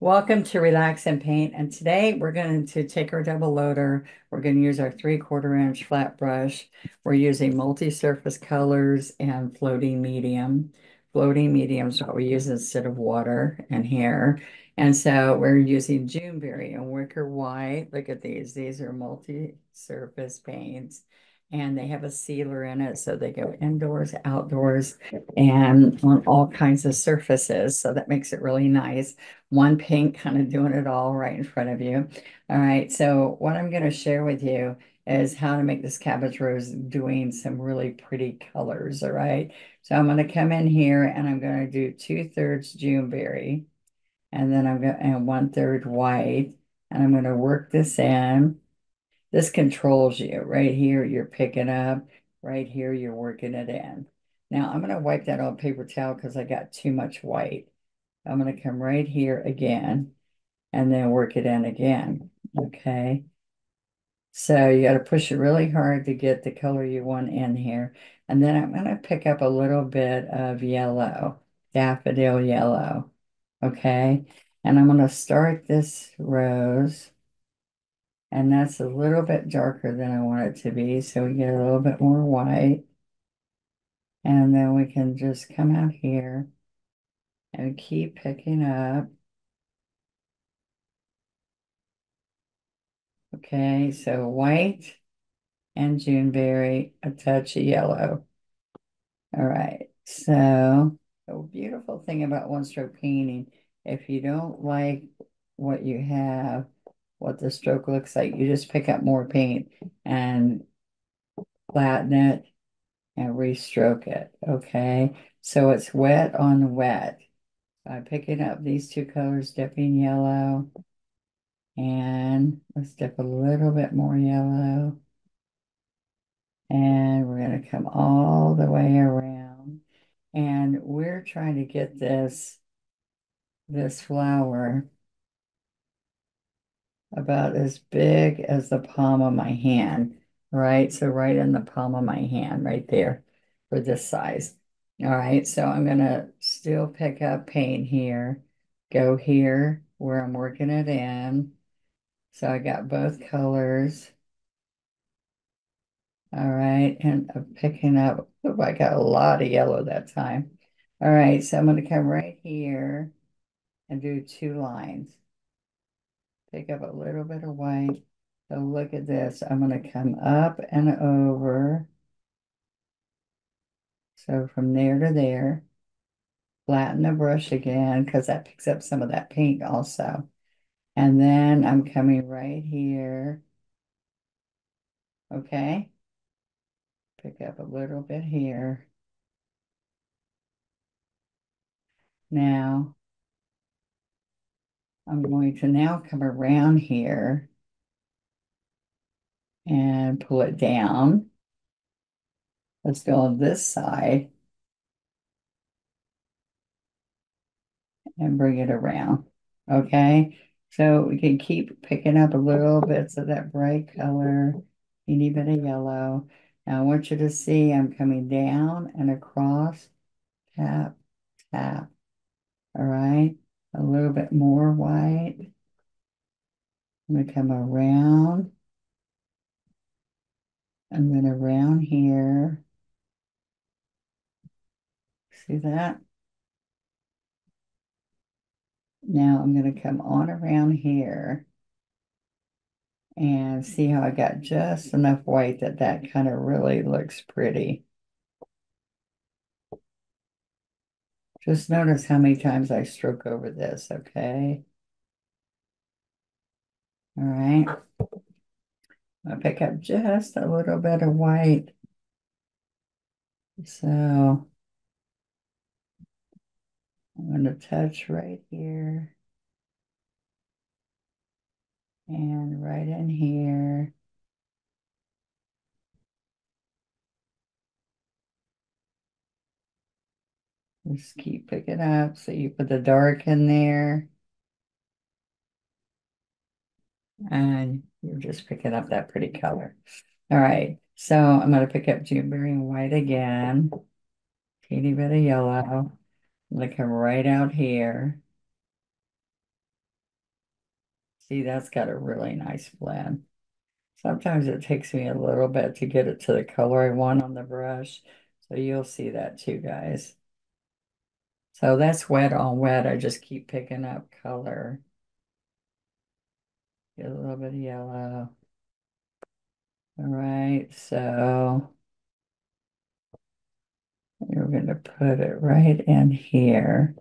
Welcome to Relax and Paint, and today we're going to take our double loader. We're going to use our 3/4 inch flat brush. We're using multi-surface colors and floating medium. Floating medium is what we use instead of water and hair. And so we're using Juneberry and Wicker White. Look at these. These are multi-surface paints, and they have a sealer in it, so they go indoors, outdoors, and on all kinds of surfaces. So that makes it really nice. One paint kind of doing it all right in front of you. All right, so what I'm going to share with you is how to make this cabbage rose doing some really pretty colors. All right, so I'm going to come in here and I'm going to do 2/3 Juneberry, and then I'm going and 1/3 white, and I'm going to work this in. This controls you. Right here, you're picking up. Right here, you're working it in. Now I'm going to wipe that on paper towel because I got too much white. I'm going to come right here again and then work it in again. Okay. So you got to push it really hard to get the color you want in here. And then I'm going to pick up a little bit of yellow, daffodil yellow. Okay. And I'm going to start this rose. And that's a little bit darker than I want it to be. So we get a little bit more white. And then we can just come out here and keep picking up. Okay, so white and Juneberry, a touch of yellow. All right, so the beautiful thing about one-stroke painting, if you don't like what you have, what the stroke looks like, you just pick up more paint and flatten it and restroke it, okay? So it's wet on wet. I'm picking up these two colors, dipping yellow, and let's dip a little bit more yellow. And we're going to come all the way around. And we're trying to get this flower about as big as the palm of my hand, right? So right in the palm of my hand, right there for this size. All right, so I'm going to still pick up paint here, go here where I'm working it in. So I got both colors. All right, and I'm picking up, oh, I got a lot of yellow that time. All right, so I'm going to come right here and do two lines. Pick up a little bit of white. So look at this. I'm going to come up and over. So from there to there, flatten the brush again because that picks up some of that paint also. And then I'm coming right here. Okay, pick up a little bit here. Now, I'm going to now come around here and pull it down. Let's go on this side and bring it around. Okay, so we can keep picking up a little bits of that bright color, teeny bit of yellow. Now I want you to see I'm coming down and across, tap, tap. All right, a little bit more white. I'm going to come around and then around here. See that? Now I'm going to come on around here and see how I got just enough white that that kind of really looks pretty. Just notice how many times I stroke over this, okay? All right. I'll pick up just a little bit of white. So I'm going to touch right here and right in here. Just keep picking up. So you put the dark in there and you're just picking up that pretty color. All right. So I'm going to pick up Juneberry and white again. Teeny bit of yellow. I'm going to come right out here. See, that's got a really nice blend. Sometimes it takes me a little bit to get it to the color I want on the brush. So you'll see that too, guys. So that's wet on wet. I just keep picking up color. Get a little bit of yellow. All right, so we're going to put it right in here.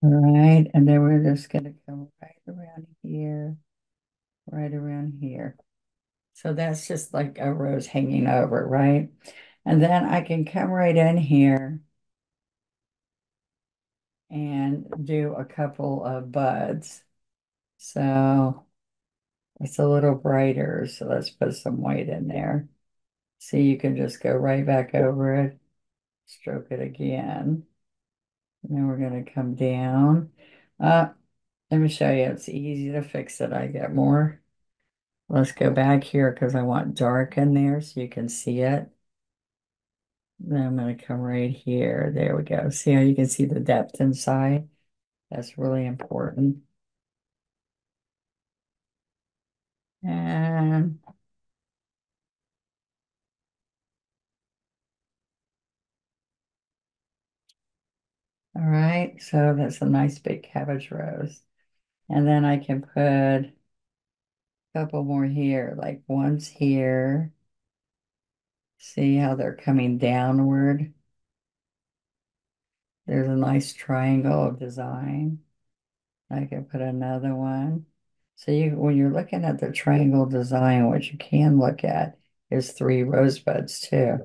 All right, and then we're just going to come right around here, right around here. So that's just like a rose hanging over, right? And then I can come right in here and do a couple of buds. So it's a little brighter, so let's put some white in there. See, you can just go right back over it, stroke it again. And then we're going to come down. Let me show you, it's easy to fix it. I get more. Let's go back here because I want dark in there so you can see it. Then I'm going to come right here. There we go. See how you can see the depth inside? That's really important. And all right, so that's a nice big cabbage rose. And then I can put a couple more here, like one's here. See how they're coming downward? There's a nice triangle of design. I can put another one. So you, when you're looking at the triangle design, what you can look at is three rosebuds too,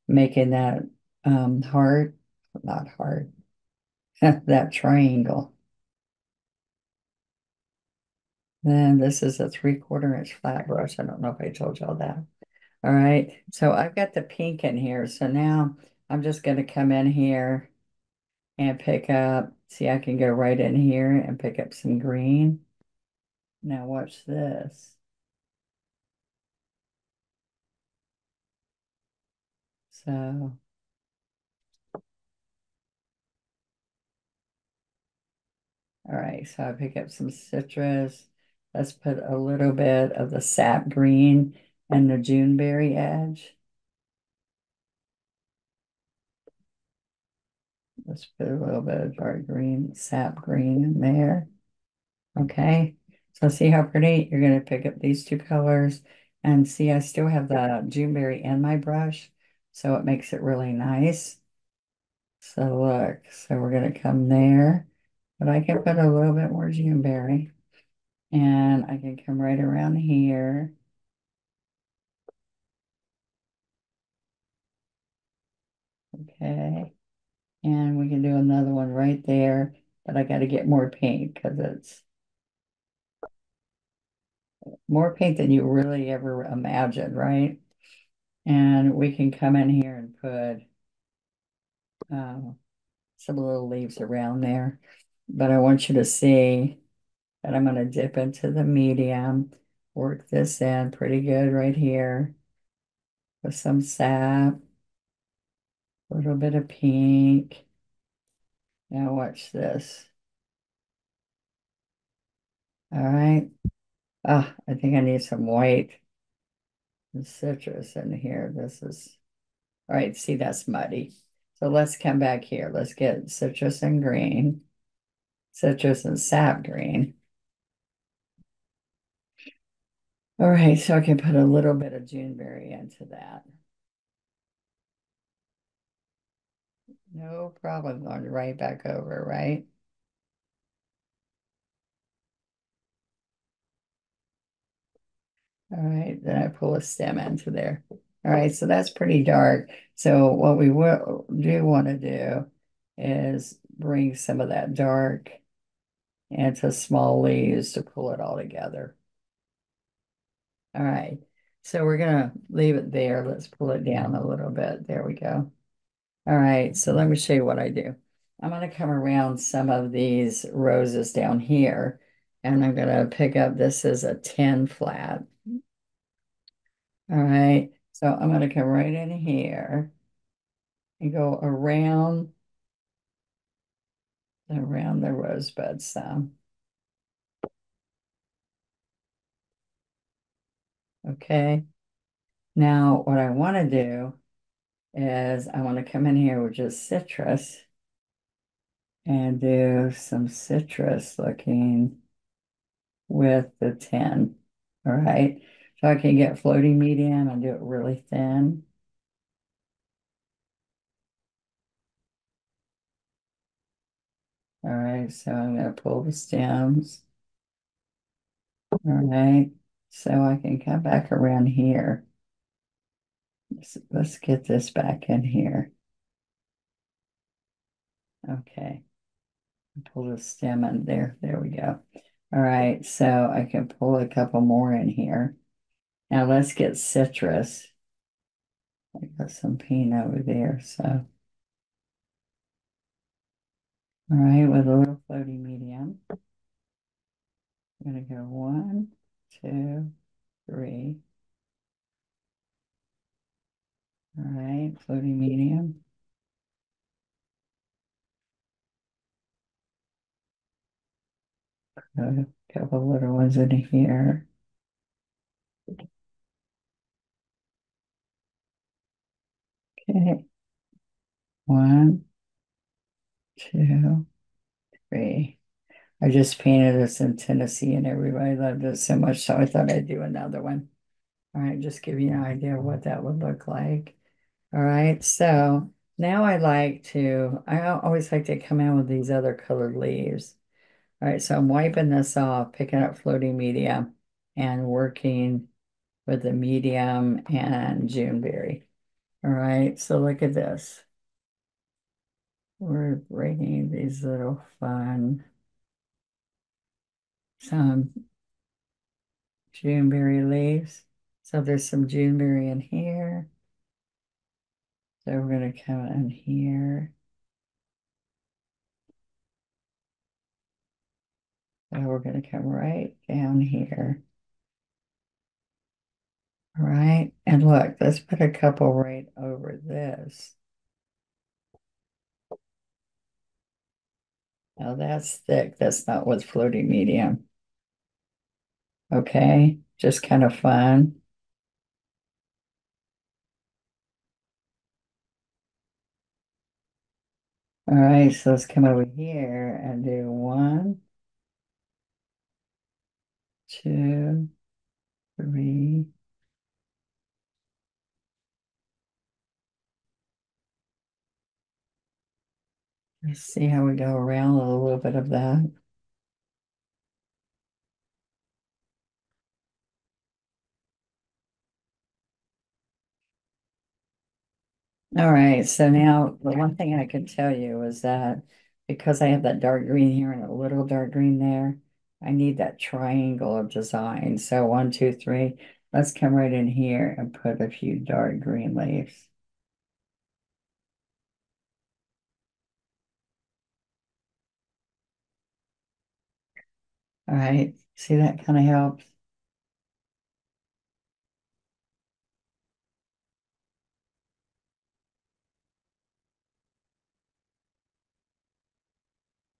making that heart, not heart, that triangle. Then this is a 3/4 inch flat brush. I don't know if I told y'all that. All right, so I've got the pink in here. So now I'm just going to come in here and pick up, see, I can go right in here and pick up some green. Now watch this. So, all right, so I pick up some citrus. Let's put a little bit of the sap green and the Juneberry edge. Let's put a little bit of dark green, sap green in there. Okay, so see how pretty? You're going to pick up these two colors and see I still have the Juneberry in my brush, so it makes it really nice. So look, so we're going to come there, but I can put a little bit more Juneberry and I can come right around here. Okay, and we can do another one right there, but I got to get more paint because it's more paint than you really ever imagined, right? And we can come in here and put some little leaves around there. But I want you to see that I'm going to dip into the medium, work this in pretty good right here with some sap, a little bit of pink. Now watch this. All right. Ah, I think I need some white and citrus in here. This is, all right, see, that's muddy. So let's come back here. Let's get citrus and green, citrus and sap green. All right, so I can put a little bit of Juneberry into that. No problem, going right back over, right? All right, then I pull a stem into there. All right, so that's pretty dark. So what we will do want to do is bring some of that dark into small leaves to pull it all together. All right, so we're gonna leave it there. Let's pull it down a little bit. There we go. All right, so let me show you what I do. I'm gonna come around some of these roses down here, and I'm gonna pick up, this is a 10 flat. All right, so I'm going to come right in here and go around the rosebud some. Okay, now what I want to do is I want to come in here with just citrus and do some citrus looking with the tin. All right, so I can get floating medium and do it really thin. All right, so I'm going to pull the stems. All right, so I can come back around here. Let's get this back in here. Okay, pull the stem in there. There we go. All right, so I can pull a couple more in here. Now let's get citrus. I got some pink over there. So, all right, with a little floating medium. I'm going to go one, two, three. All right, floating medium. A couple little ones in here. Okay, one, two, three. I just painted this in Tennessee and everybody loved it so much, so I thought I'd do another one. All right, just give you an idea of what that would look like. All right, so now I always like to come in with these other colored leaves. All right, so I'm wiping this off, picking up floating medium and working with the medium and Juneberry. All right, so look at this. We're bringing these little some Juneberry leaves. So there's some Juneberry in here. So we're going to come in here. So we're going to come right down here. All right. And look, let's put a couple right over this. Now that's thick. That's not with floating medium. Okay. Just kind of fun. All right. So let's come over here and do one, two, three. Let's see how we go around a little bit of that. All right, so now the one thing I can tell you is that because I have that dark green here and a little dark green there, I need that triangle of design. So one, two, three, let's come right in here and put a few dark green leaves. All right, see that kind of helps?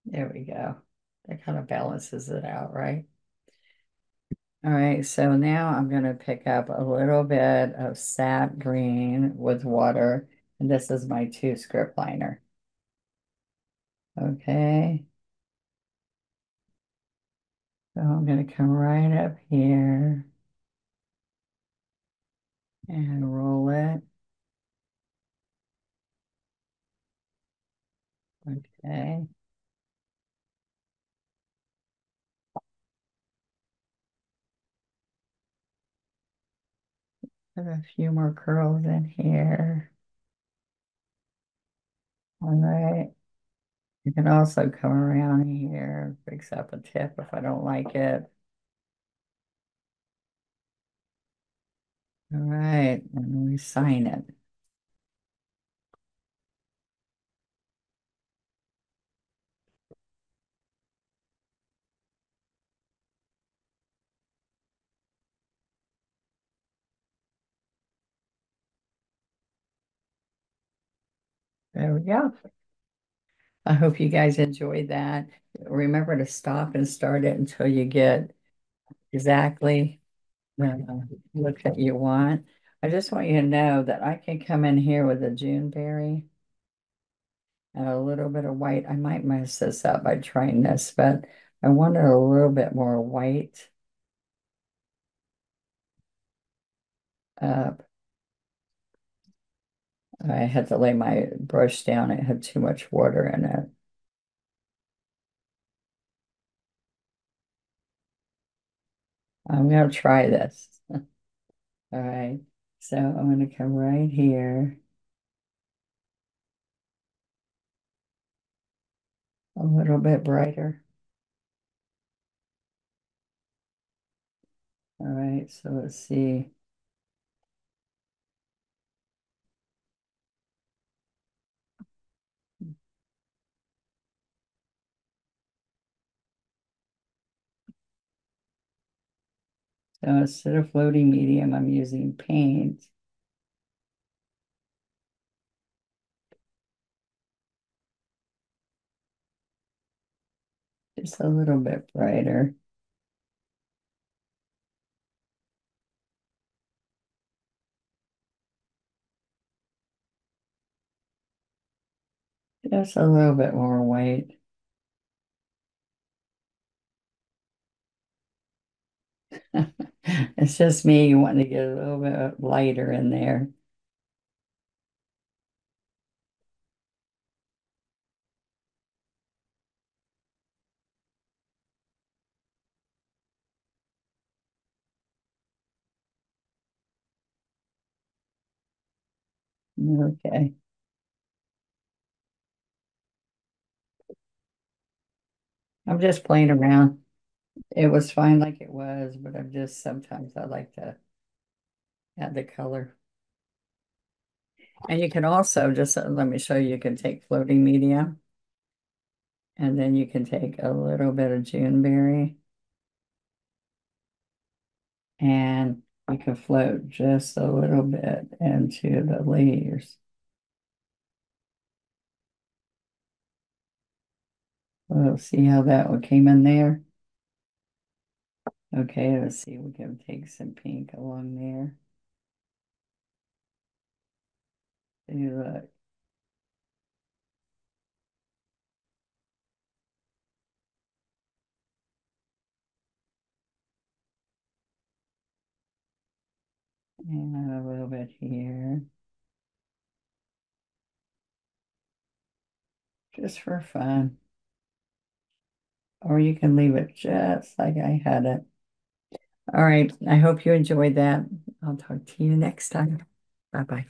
There we go. That kind of balances it out, right? All right, so now I'm going to pick up a little bit of sap green with water, and this is my two script liner. Okay. So I'm going to come right up here and roll it. Okay. Put a few more curls in here. All right. You can also come around here, fix up a tip if I don't like it. All right. And we sign it. There we go. I hope you guys enjoyed that. Remember to stop and start it until you get exactly the look that you want. I just want you to know that I can come in here with a June berry and a little bit of white. I might mess this up by trying this, but I wanted a little bit more white up. I had to lay my brush down. It had too much water in it. I'm going to try this. All right. So I'm going to come right here a little bit brighter. All right. So let's see. So instead of floating medium, I'm using paint. Just a little bit brighter. Just a little bit more white. It's just me wanting to get a little bit lighter in there. Okay. I'm just playing around. It was fine like it was, but I'm just sometimes I like to add the color. And you can also just let me show you, you can take floating media and then you can take a little bit of Juneberry and you can float just a little bit into the leaves. We'll see how that one came in there. Okay, let's see. We can take some pink along there. See, look. And a little bit here. Just for fun. Or you can leave it just like I had it. All right. I hope you enjoyed that. I'll talk to you next time. Bye-bye.